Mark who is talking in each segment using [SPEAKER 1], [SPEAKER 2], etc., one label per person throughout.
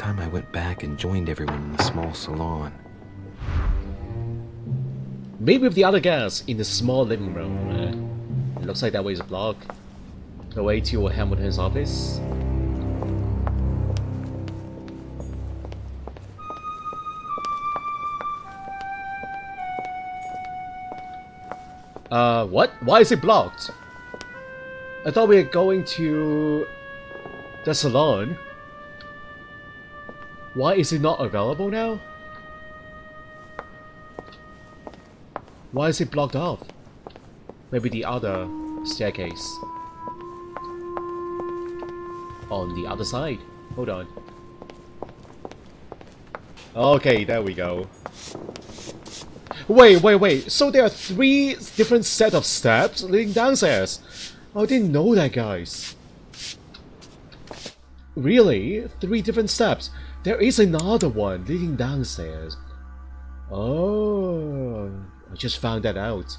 [SPEAKER 1] time I went back and joined everyone in the small salon.
[SPEAKER 2] Maybe with the other guests in the small living room. It looks like that way is blocked. The way to Hamilton's office. What? Why is it blocked? I thought we were going to the salon. Why is it not available now? Why is it blocked off? Maybe the other staircase. On the other side. Hold on. Okay, there we go. Wait. So there are 3 different set of steps leading downstairs. I didn't know that, guys. Really? 3 different steps. There is another one leading downstairs. Oh, I just found that out.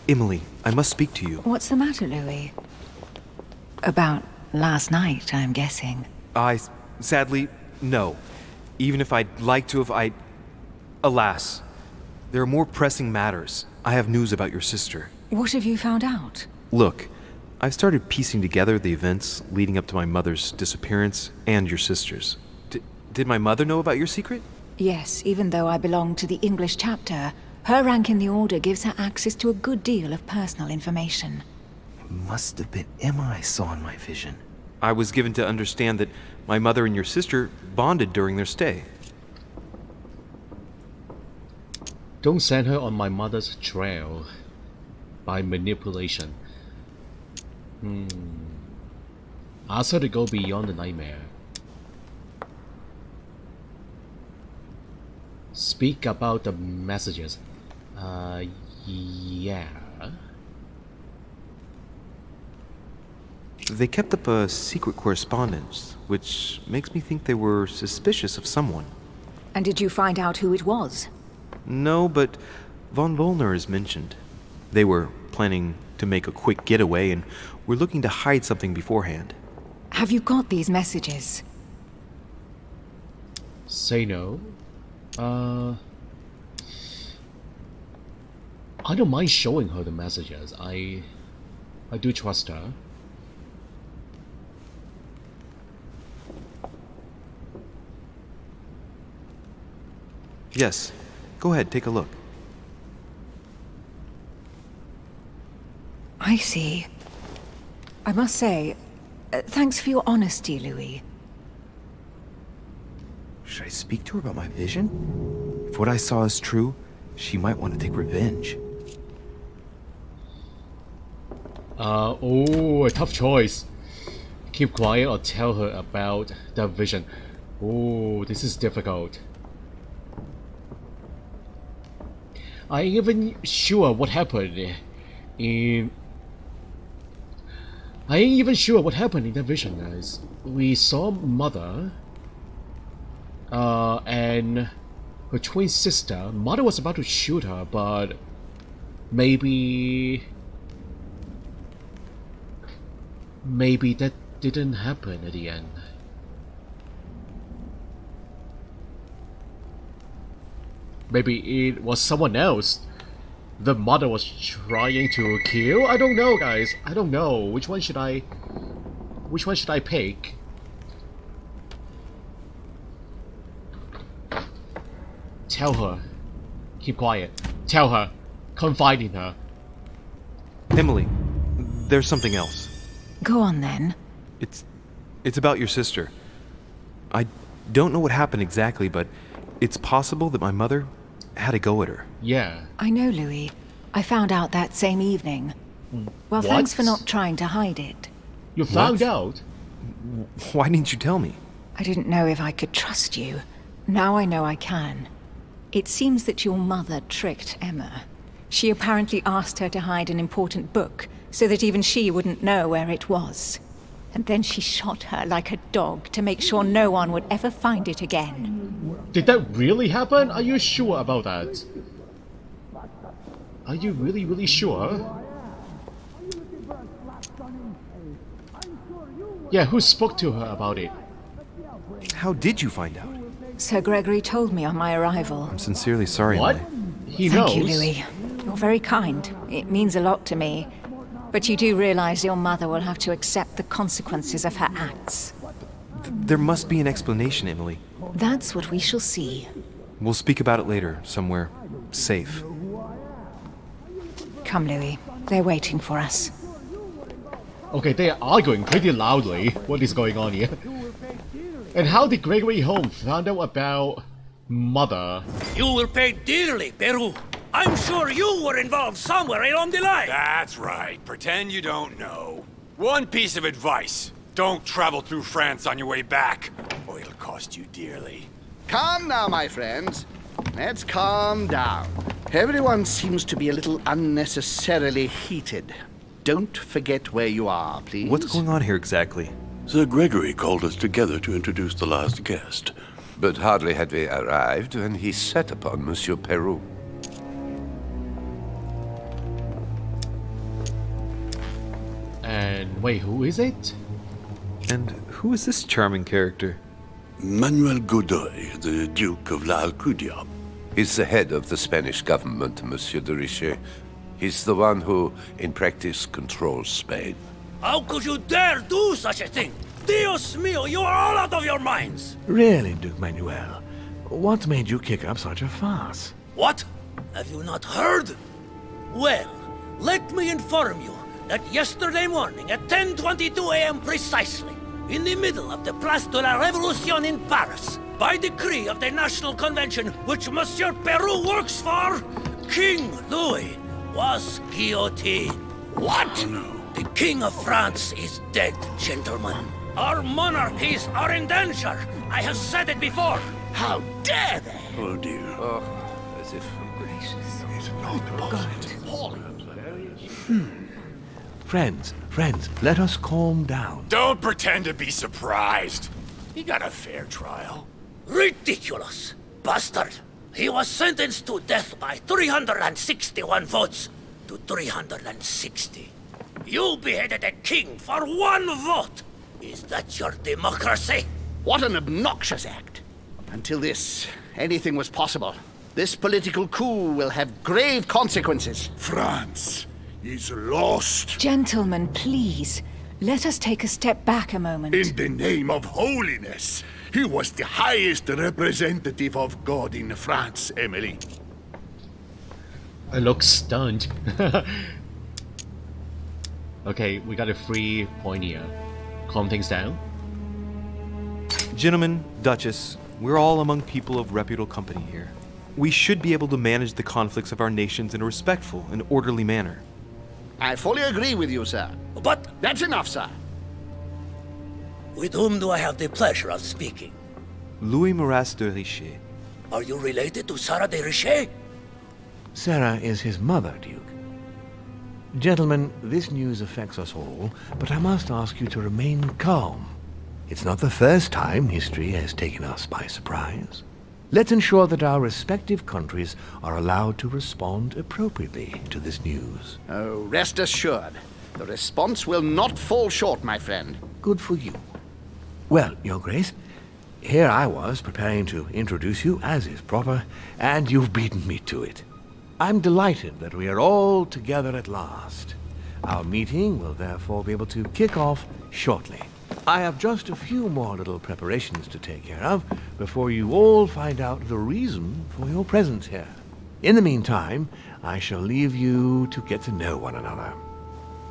[SPEAKER 1] Emily, I must speak to you.
[SPEAKER 3] What's the matter, Louis? About last night, I'm guessing.
[SPEAKER 1] Sadly, no. Even if I'd like to have, alas, there are more pressing matters. I have news about your sister.
[SPEAKER 3] What have you found out?
[SPEAKER 1] Look, I've started piecing together the events leading up to my mother's disappearance and your sister's. Did my mother know about your secret?
[SPEAKER 3] Yes, even though I belong to the English chapter, her rank in the Order gives her access to a good deal of personal information.
[SPEAKER 1] It must have been Emma I saw in my vision. I was given to understand that my mother and your sister bonded during their stay.
[SPEAKER 2] Don't send her on my mother's trail by manipulation. Ask her to go beyond the nightmare. Speak about the messages. Yeah.
[SPEAKER 1] They kept up a secret correspondence, which makes me think they were suspicious of someone.
[SPEAKER 3] And did you find out who it was?
[SPEAKER 1] No, but von Volner is mentioned. They were planning to make a quick getaway and were looking to hide something beforehand.
[SPEAKER 3] Have you got these messages?
[SPEAKER 2] Say no. I don't mind showing her the messages. I do trust her.
[SPEAKER 1] Yes. Go ahead, take a look.
[SPEAKER 3] I see. I must say, thanks for your honesty, Louis.
[SPEAKER 1] Should I speak to her about my vision? If what I saw is true, she might want to take revenge.
[SPEAKER 2] Oh, a tough choice. Keep quiet or tell her about the vision. Oh, this is difficult. I ain't even sure what happened in... I ain't even sure what happened in that vision, guys. We saw Mother... and her twin sister. Mother was about to shoot her, but maybe that didn't happen at the end. Maybe it was someone else the mother was trying to kill? I don't know, guys. I don't know. Which one should I pick? Tell her. Keep quiet. Tell her. Confide in her.
[SPEAKER 1] Emily, there's something else.
[SPEAKER 3] Go on then.
[SPEAKER 1] It's about your sister. I don't know what happened exactly, but it's possible that my mother had a go at her.
[SPEAKER 2] Yeah.
[SPEAKER 3] I know, Louis. I found out that same evening. Well,
[SPEAKER 2] What?
[SPEAKER 3] thanks for not trying to hide it.
[SPEAKER 2] You found out?
[SPEAKER 1] Why didn't you tell me?
[SPEAKER 3] I didn't know if I could trust you. Now I know I can. It seems that your mother tricked Emma. She apparently asked her to hide an important book, so that even she wouldn't know where it was. And then she shot her like a dog to make sure no one would ever find it again.
[SPEAKER 2] Did that really happen? Are you sure about that? Are you really sure? Yeah, who spoke to her about it?
[SPEAKER 1] How did you find out?
[SPEAKER 3] Sir Gregory told me on my arrival.
[SPEAKER 1] I'm sincerely sorry,
[SPEAKER 2] What?
[SPEAKER 1] Emily.
[SPEAKER 2] He knows.
[SPEAKER 3] Thank you, Louis. You're very kind. It means a lot to me. But you do realize your mother will have to accept the consequences of her acts.
[SPEAKER 1] There must be an explanation, Emily.
[SPEAKER 3] That's what we shall see.
[SPEAKER 1] We'll speak about it later, somewhere safe.
[SPEAKER 3] Come, Louis. They're waiting for us.
[SPEAKER 2] Okay, they are arguing pretty loudly. What is going on here? And how did Gregory Holmes find out about Mother?
[SPEAKER 4] You will pay dearly, Peru. I'm sure you were involved somewhere along the line.
[SPEAKER 5] That's right. Pretend you don't know. One piece of advice. Don't travel through France on your way back, or it'll cost you dearly.
[SPEAKER 6] Calm now, my friends. Let's calm down. Everyone seems to be a little unnecessarily heated. Don't forget where you are, please.
[SPEAKER 1] What's going on here exactly?
[SPEAKER 7] Sir Gregory called us together to introduce the last guest.
[SPEAKER 8] But hardly had we arrived when he set upon Monsieur Peru.
[SPEAKER 2] And wait, who is it?
[SPEAKER 1] And who is this charming character?
[SPEAKER 7] Manuel Godoy, the Duke of La Alcudia.
[SPEAKER 8] He's the head of the Spanish government, Monsieur de Richet. He's the one who, in practice, controls Spain.
[SPEAKER 4] How could you dare do such a thing? Dios mío, you are all out of your minds!
[SPEAKER 9] Really, Duke Manuel? What made you kick up such a fuss?
[SPEAKER 4] What? Have you not heard? Well, let me inform you that yesterday morning at 10:22 a.m. precisely, in the middle of the Place de la Révolution in Paris, by decree of the National Convention which Monsieur Peru works for, King Louis was guillotined.
[SPEAKER 5] What?
[SPEAKER 4] The King of France is dead, gentlemen. Our monarchies are in danger. I have said it before. How dare they?
[SPEAKER 7] Oh dear.
[SPEAKER 8] Oh, as if...
[SPEAKER 9] Friends, let us calm down.
[SPEAKER 5] Don't pretend to be surprised. He got a fair trial.
[SPEAKER 4] Ridiculous! Bastard! He was sentenced to death by 361 votes to 360. You beheaded a king for one vote! Is that your democracy?
[SPEAKER 6] What an obnoxious act. Until this, anything was possible. This political coup will have grave consequences.
[SPEAKER 10] France is lost.
[SPEAKER 3] Gentlemen, please. Let us take a step back a moment.
[SPEAKER 10] In the name of holiness. He was the highest representative of God in France, Emily.
[SPEAKER 2] I look stunned. Okay, we got a free point here. Calm things down.
[SPEAKER 1] Gentlemen, Duchess, we're all among people of reputable company here. We should be able to manage the conflicts of our nations in a respectful and orderly manner.
[SPEAKER 6] I fully agree with you, sir.
[SPEAKER 4] But
[SPEAKER 6] That's enough, sir.
[SPEAKER 4] with whom do I have the pleasure of speaking?
[SPEAKER 1] Louis Maras de Richet.
[SPEAKER 4] Are you related to Sarah de Richet?
[SPEAKER 9] Sarah is his mother, Duke. Gentlemen, this news affects us all, but I must ask you to remain calm. It's not the first time history has taken us by surprise. Let's ensure that our respective countries are allowed to respond appropriately to this news.
[SPEAKER 6] Oh, rest assured. The response will not fall short, my friend.
[SPEAKER 9] Good for you. Well, Your Grace, here I was preparing to introduce you as is proper, and you've beaten me to it. I'm delighted that we are all together at last. Our meeting will therefore be able to kick off shortly. I have just a few more little preparations to take care of before you all find out the reason for your presence here. In the meantime, I shall leave you to get to know one another.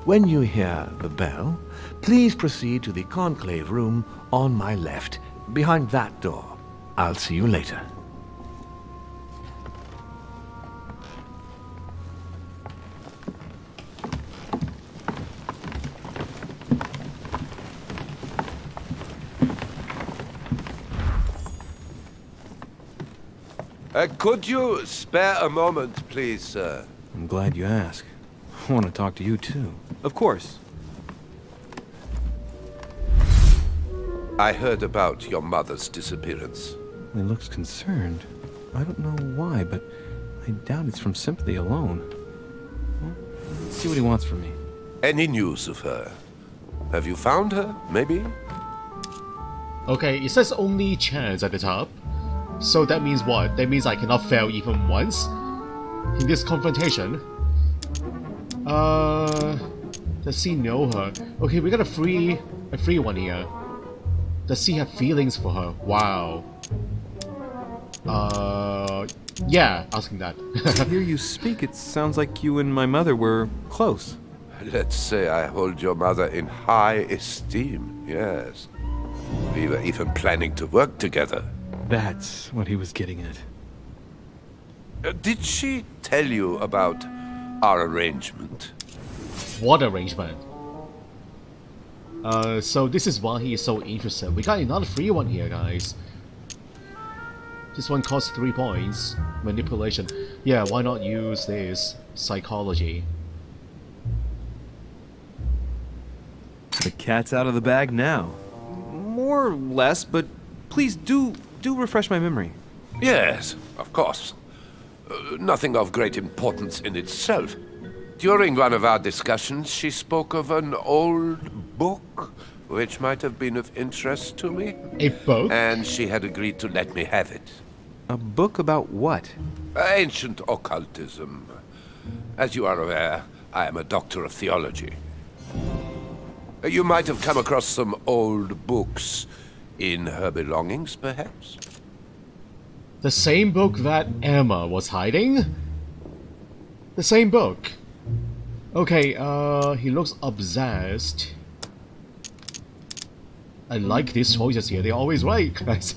[SPEAKER 9] When you hear the bell, please proceed to the conclave room on my left, behind that door. I'll see you later.
[SPEAKER 8] Could you spare a moment, please, sir?
[SPEAKER 1] I'm glad you asked. I want to talk to you too. Of course.
[SPEAKER 8] I heard about your mother's disappearance.
[SPEAKER 1] He looks concerned. I don't know why, but I doubt it's from sympathy alone. Well, let's see what he wants from me.
[SPEAKER 8] Any news of her? Have you found her, maybe?
[SPEAKER 2] Okay, it says only chance at the top. So that means what? That means I cannot fail even once in this confrontation. Does he know her? Okay, we got a free one here. Does he have feelings for her? Wow. Yeah, asking that.
[SPEAKER 1] To hear you speak, it sounds like you and my mother were close.
[SPEAKER 8] Let's say I hold your mother in high esteem, yes. We were even planning to work together.
[SPEAKER 1] That's what he was getting at.
[SPEAKER 8] Did she tell you about our arrangement?
[SPEAKER 2] What arrangement? So this is why he is so interested. We got another free one here, guys. This one costs 3 points. Manipulation. Yeah, why not use this? Psychology.
[SPEAKER 1] The cat's out of the bag now. More or less, but please do refresh my memory.
[SPEAKER 8] Yes, of course. Nothing of great importance in itself. During one of our discussions, she spoke of an old book, which might have been of interest to me.
[SPEAKER 2] A book?
[SPEAKER 8] And she had agreed to let me have it.
[SPEAKER 1] A book about what?
[SPEAKER 8] Ancient occultism. As you are aware, I am a doctor of theology. You might have come across some old books in her belongings, perhaps?
[SPEAKER 2] The same book that Emma was hiding? The same book. Okay, he looks obsessed. I like these choices here, they're always right, guys.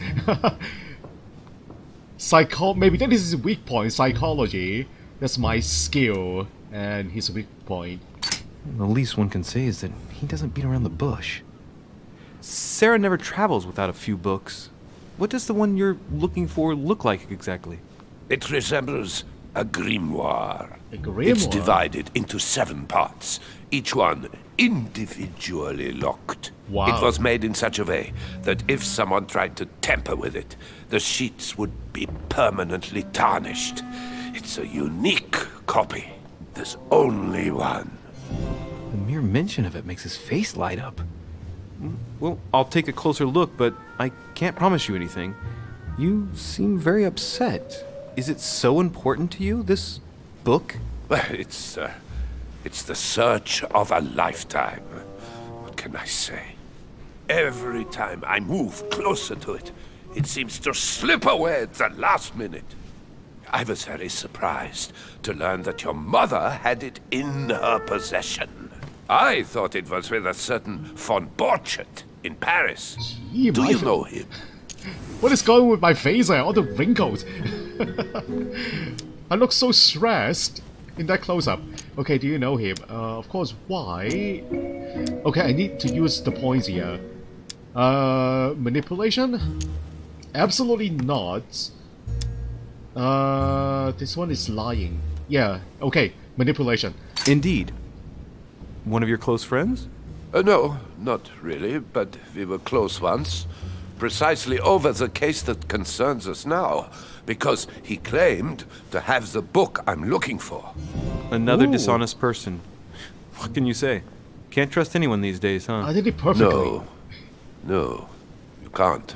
[SPEAKER 2] Maybe that is his weak point, psychology. That's my skill, and his weak point.
[SPEAKER 1] The least one can say is that he doesn't beat around the bush. Sarah never travels without a few books. What does the one you're looking for look like exactly?
[SPEAKER 8] It resembles a grimoire.
[SPEAKER 2] A grimoire?
[SPEAKER 8] It's divided into 7 parts, each one individually locked.
[SPEAKER 2] Wow.
[SPEAKER 8] It was made in such a way that if someone tried to tamper with it, the sheets would be permanently tarnished. It's a unique copy. There's only one.
[SPEAKER 1] The mere mention of it makes his face light up. Well, I'll take a closer look, but I can't promise you anything. You seem very upset. Is it so important to you, this book?
[SPEAKER 8] Well, it's the search of a lifetime. What can I say? Every time I move closer to it, it seems to slip away at the last minute. I was very surprised to learn that your mother had it in her possession. I thought it was with a certain von Borchardt in Paris.
[SPEAKER 2] Gee,
[SPEAKER 8] Do you know him?
[SPEAKER 2] What is going with my face? All the wrinkles. I look so stressed in that close-up. Okay, do you know him? Of course, why? Okay, I need to use the points here. Manipulation? Absolutely not. This one is lying. Yeah, okay, manipulation.
[SPEAKER 1] Indeed. One of your close friends?
[SPEAKER 8] No, not really, but we were close once. Precisely over the case that concerns us now, because he claimed to have the book I'm looking for.
[SPEAKER 1] Another
[SPEAKER 2] Ooh.
[SPEAKER 1] dishonest person. What can you say? Can't trust anyone these days, huh?
[SPEAKER 2] I did it perfectly.
[SPEAKER 8] No, you can't.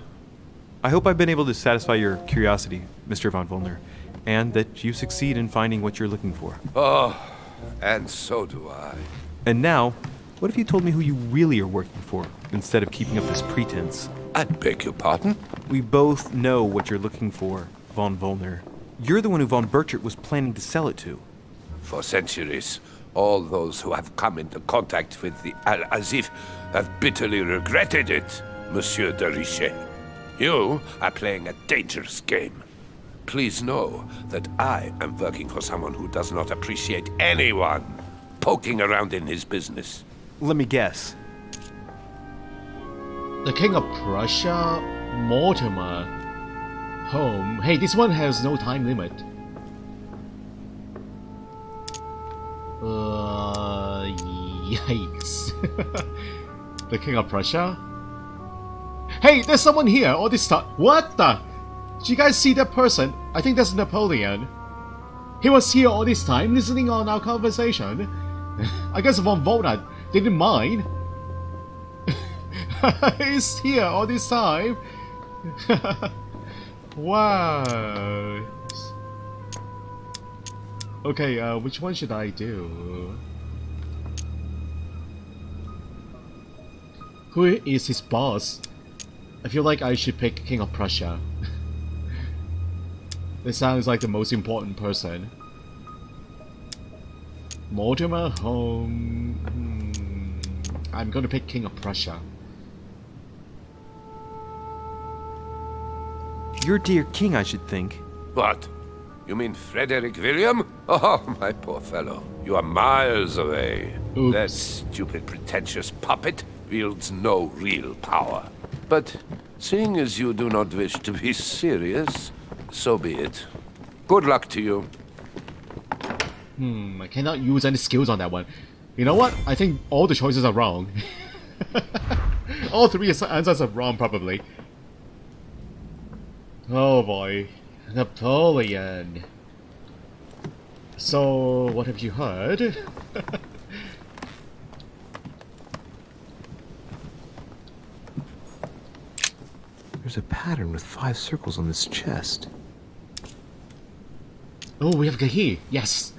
[SPEAKER 1] I hope I've been able to satisfy your curiosity, Mr. von Wollner, and that you succeed in finding what you're looking for.
[SPEAKER 8] Oh, and so do I.
[SPEAKER 1] And now, what if you told me who you really are working for, instead of keeping up this pretense?
[SPEAKER 8] I beg your pardon?
[SPEAKER 1] We both know what you're looking for, von Wollner. You're the one who von Borchardt was planning to sell it to.
[SPEAKER 8] For centuries, all those who have come into contact with the Al-Azif have bitterly regretted it, Monsieur de Richet. You are playing a dangerous game. Please know that I am working for someone who does not appreciate anyone poking around in his business.
[SPEAKER 1] Let me guess.
[SPEAKER 2] The King of Prussia, Mortimer. Home. Hey, this one has no time limit. Yikes. The King of Prussia? Hey, there's someone here all this time. What the? Did you guys see that person? I think that's Napoleon. He was here all this time listening on our conversation. I guess von Volnat didn't mind. He's here all this time. Wow. Okay, which one should I do? Who is his boss? I feel like I should pick King of Prussia. This sounds like the most important person. Mortimer Home. I'm gonna pick King of Prussia.
[SPEAKER 1] Your dear king, I should think.
[SPEAKER 8] What? You mean Frederick William? Oh, my poor fellow. You are miles away.
[SPEAKER 2] Oops.
[SPEAKER 8] That stupid, pretentious puppet wields no real power. But seeing as you do not wish to be serious, so be it. Good luck to you.
[SPEAKER 2] I cannot use any skills on that one. You know what? I think all the choices are wrong. All three answers are wrong, probably. Oh boy. Napoleon. So, what have you heard?
[SPEAKER 1] There's a pattern with 5 circles on this chest.
[SPEAKER 2] Oh, we have a key. Yes.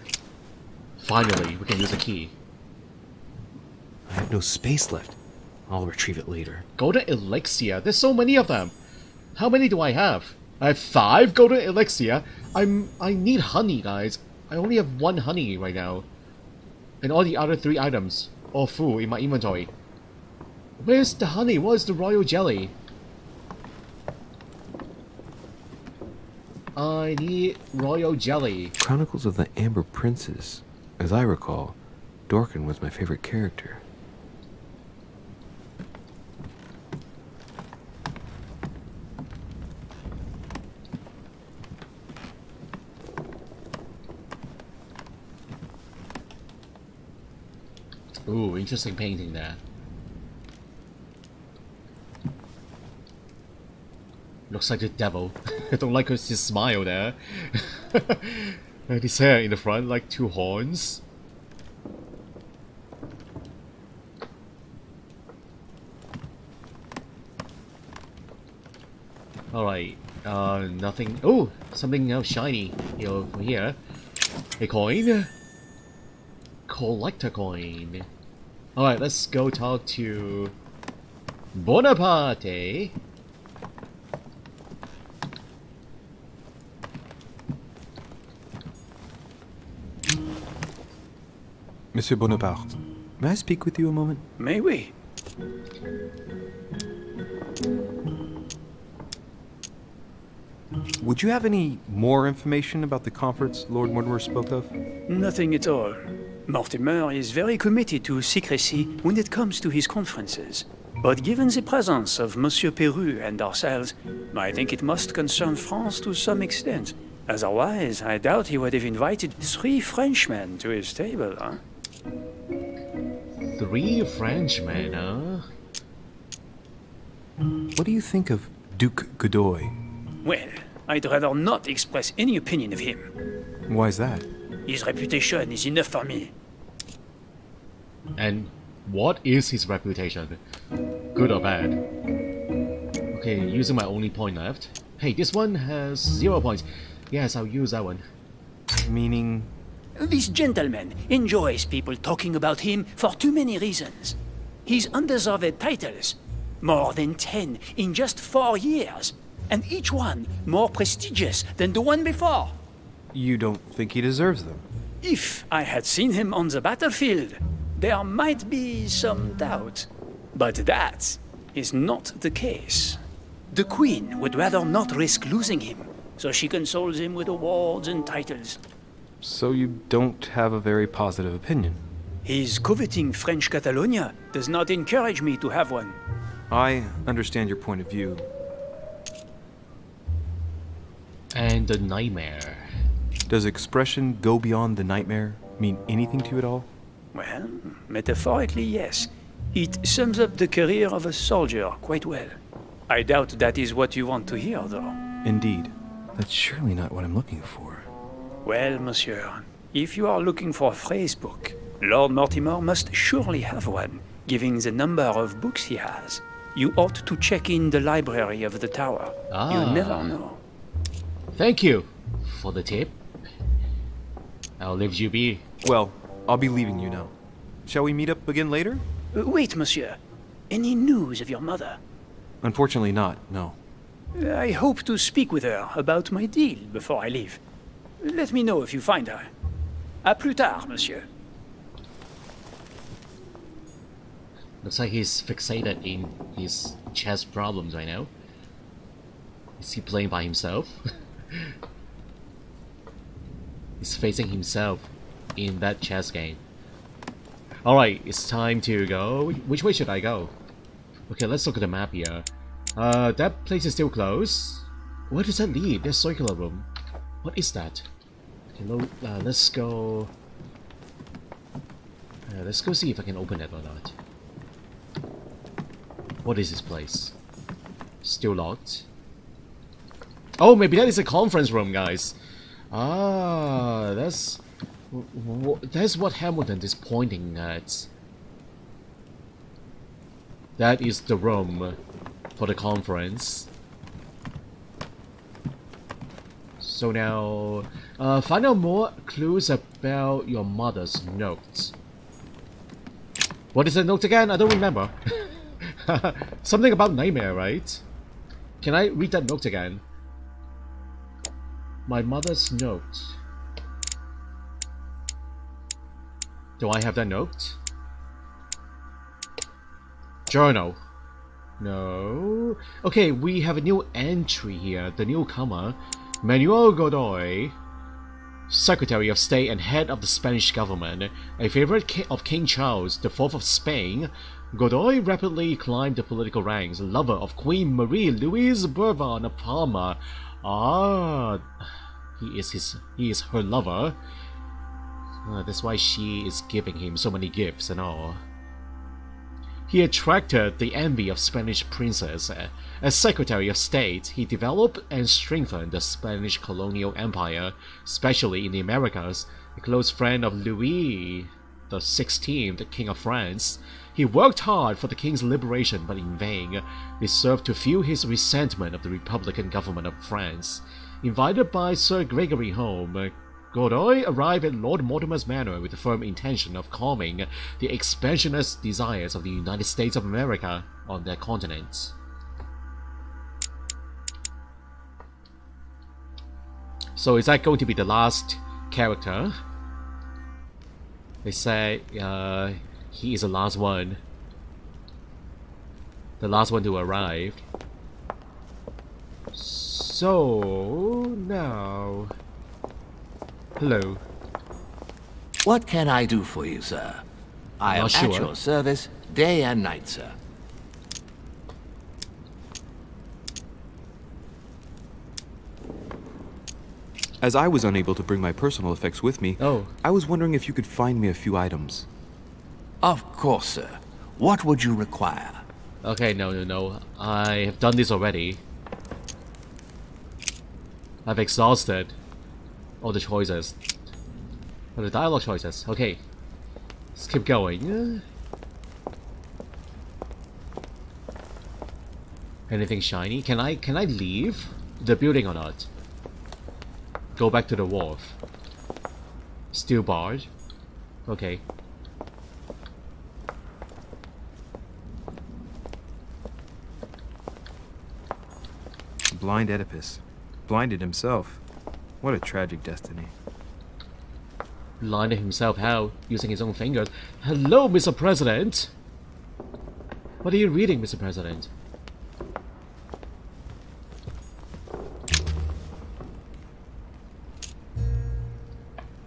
[SPEAKER 2] Finally, we can use a key.
[SPEAKER 1] I have no space left. I'll retrieve it later.
[SPEAKER 2] Golden Elixir. There's so many of them. How many do I have? I have 5 Golden Elixir. I need honey, guys. I only have 1 honey right now. And all the other 3 items all full in my inventory. Where's the honey? What is the royal jelly? I need royal jelly.
[SPEAKER 1] Chronicles of the Amber Princes. As I recall, Dorkin was my favorite character.
[SPEAKER 2] Ooh, interesting painting there. Looks like the devil. I don't like his smile there. And his hair in the front like 2 horns. Alright, nothing. Oh, something else shiny over here. A coin. Collector coin. Alright, let's go talk to Bonaparte.
[SPEAKER 1] Monsieur Bonaparte, may I speak with you a moment?
[SPEAKER 11] May we?
[SPEAKER 1] Would you have any more information about the conference Lord Mortimer spoke of?
[SPEAKER 11] Nothing at all. Mortimer is very committed to secrecy when it comes to his conferences. But given the presence of Monsieur Peru and ourselves, I think it must concern France to some extent. Otherwise, I doubt he would have invited 3 Frenchmen to his table, huh?
[SPEAKER 2] 3 Frenchmen, huh?
[SPEAKER 1] What do you think of Duke Godoy?
[SPEAKER 11] Well, I'd rather not express any opinion of him.
[SPEAKER 1] Why is that?
[SPEAKER 11] His reputation is enough for me.
[SPEAKER 2] And what is his reputation? Good or bad? Okay, using my only point left. Hey, this one has 0 points. Yes, I'll use that one.
[SPEAKER 1] Meaning?
[SPEAKER 11] This gentleman enjoys people talking about him for too many reasons. His undeserved titles, more than 10 in just 4 years, and each one more prestigious than the one before.
[SPEAKER 1] You don't think he deserves them?
[SPEAKER 11] If I had seen him on the battlefield, there might be some doubt. But that is not the case. The Queen would rather not risk losing him, so she consoles him with awards and titles.
[SPEAKER 1] So you don't have a very positive opinion?
[SPEAKER 11] His coveting French Catalonia does not encourage me to have one.
[SPEAKER 1] I understand your point of view.
[SPEAKER 2] And the nightmare.
[SPEAKER 1] Does expression go beyond the nightmare? mean anything to you at all?
[SPEAKER 11] Well, metaphorically, yes. It sums up the career of a soldier quite well. I doubt that is what you want to hear, though.
[SPEAKER 1] Indeed. That's surely not what I'm looking for.
[SPEAKER 11] Well, monsieur, if you are looking for a phrase book, Lord Mortimer must surely have one, given the number of books he has. You ought to check in the library of the tower. You never know.
[SPEAKER 2] Thank you for the tip. I'll leave you be.
[SPEAKER 1] Well, I'll be leaving you now. Shall we meet up again later?
[SPEAKER 11] Wait, monsieur. Any news of your mother?
[SPEAKER 1] Unfortunately not, no.
[SPEAKER 11] I hope to speak with her about my deal before I leave. Let me know if you find her. À plus tard, monsieur.
[SPEAKER 2] Looks like he's fixated in his chess problems right now. Is he playing by himself? He's facing himself in that chess game. Alright, it's time to go. Which way should I go? Okay, let's look at the map here. That place is still closed. Where does that lead? There's circular room. What is that? Okay, let's go... let's go see if I can open it or not. What is this place? Still locked? Oh, maybe that is a conference room, guys. Ah, that's what Hamilton is pointing at. That is the room for the conference. So now, find out more clues about your mother's notes. What is the note again? I don't remember. Something about nightmare, right? Can I read that note again? My mother's note. Do I have that note? Journal. No. Okay, we have a new entry here. The newcomer, Manuel Godoy, Secretary of State and head of the Spanish government, a favorite of King Charles IV of Spain. Godoy rapidly climbed the political ranks, lover of Queen Marie Louise Bourbon of Parma. Ah, he is her lover. That's why she is giving him so many gifts and all. He attracted the envy of Spanish princes. As Secretary of State, he developed and strengthened the Spanish colonial empire, especially in the Americas. A close friend of Louis XVI, the King of France, he worked hard for the king's liberation, but in vain. This served to fuel his resentment of the Republican government of France. Invited by Sir Gregory home, Godoy arrived at Lord Mortimer's manor with the firm intention of calming the expansionist desires of the United States of America on their continent. So is that going to be the last character? They say he is the last one. The last one to arrive. So now... Hello.
[SPEAKER 9] What can I do for you, sir? I am at your service day and night, sir.
[SPEAKER 1] As I was unable to bring my personal effects with me, I was wondering if you could find me a few items.
[SPEAKER 9] Of course, sir. What would you require?
[SPEAKER 2] Okay, no. I have done this already. I've exhausted all the choices. Or the dialogue choices. Okay. Let's keep going. Anything shiny? Can I leave the building or not? Go back to the wharf. Still barred. Okay.
[SPEAKER 1] Blind Oedipus. Blinded himself. What a tragic destiny.
[SPEAKER 2] Blinded himself how? Using his own fingers. Hello, Mr. President! What are you reading, Mr. President?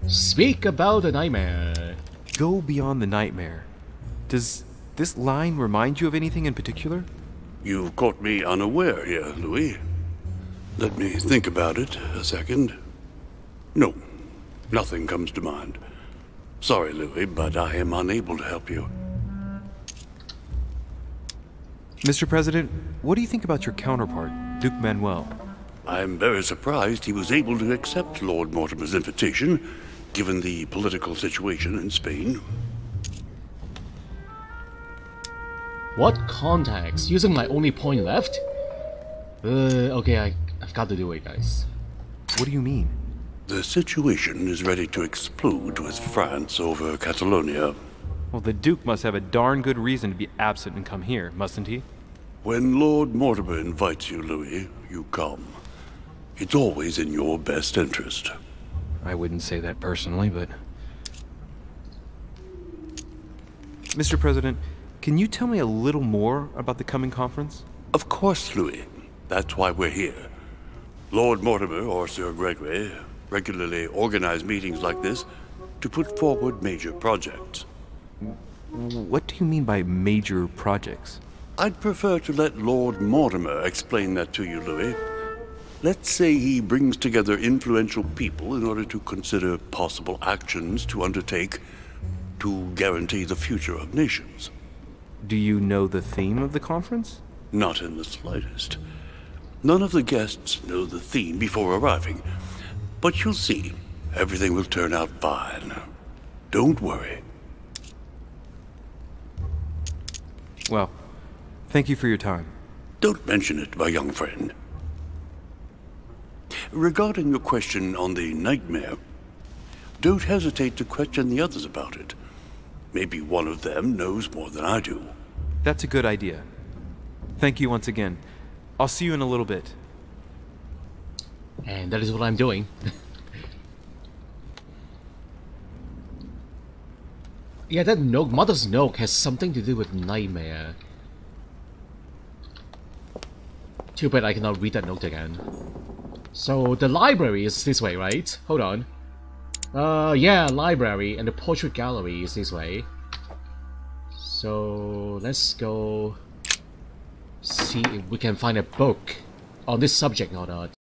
[SPEAKER 2] Speak about the nightmare.
[SPEAKER 1] Go beyond the nightmare. Does this line remind you of anything in particular?
[SPEAKER 7] You've caught me unaware here, Louis. Let me think about it a second. No, nothing comes to mind. Sorry, Louis, but I am unable to help you.
[SPEAKER 1] Mr. President, what do you think about your counterpart, Duke Manuel?
[SPEAKER 7] I'm very surprised he was able to accept Lord Mortimer's invitation, given the political situation in Spain.
[SPEAKER 2] What contacts? Using my only point left? Okay, I've got to do it, guys.
[SPEAKER 1] What do you mean?
[SPEAKER 7] The situation is ready to explode with France over Catalonia.
[SPEAKER 1] Well, the Duke must have a darn good reason to be absent and come here, mustn't he?
[SPEAKER 7] When Lord Mortimer invites you, Louis, you come. It's always in your best interest.
[SPEAKER 1] I wouldn't say that personally, but... Mr. President, can you tell me a little more about the coming conference?
[SPEAKER 7] Of course, Louis. That's why we're here. Lord Mortimer or Sir Gregory regularly organize meetings like this to put forward major projects.
[SPEAKER 1] What do you mean by major projects?
[SPEAKER 7] I'd prefer to let Lord Mortimer explain that to you, Louis. Let's say he brings together influential people in order to consider possible actions to undertake to guarantee the future of nations.
[SPEAKER 1] Do you know the theme of the conference?
[SPEAKER 7] Not in the slightest. None of the guests know the theme before arriving. But you'll see, everything will turn out fine. Don't worry.
[SPEAKER 1] Well, thank you for your time.
[SPEAKER 7] Don't mention it, my young friend. Regarding your question on the nightmare, don't hesitate to question the others about it. Maybe one of them knows more than I do.
[SPEAKER 1] That's a good idea. Thank you once again. I'll see you in a little bit.
[SPEAKER 2] And that is what I'm doing. Yeah, that note, Mother's Note, has something to do with nightmare. Too bad I cannot read that note again. So, the library is this way, right? Hold on. Yeah, library, and the portrait gallery is this way. So, let's go see if we can find a book on this subject or not.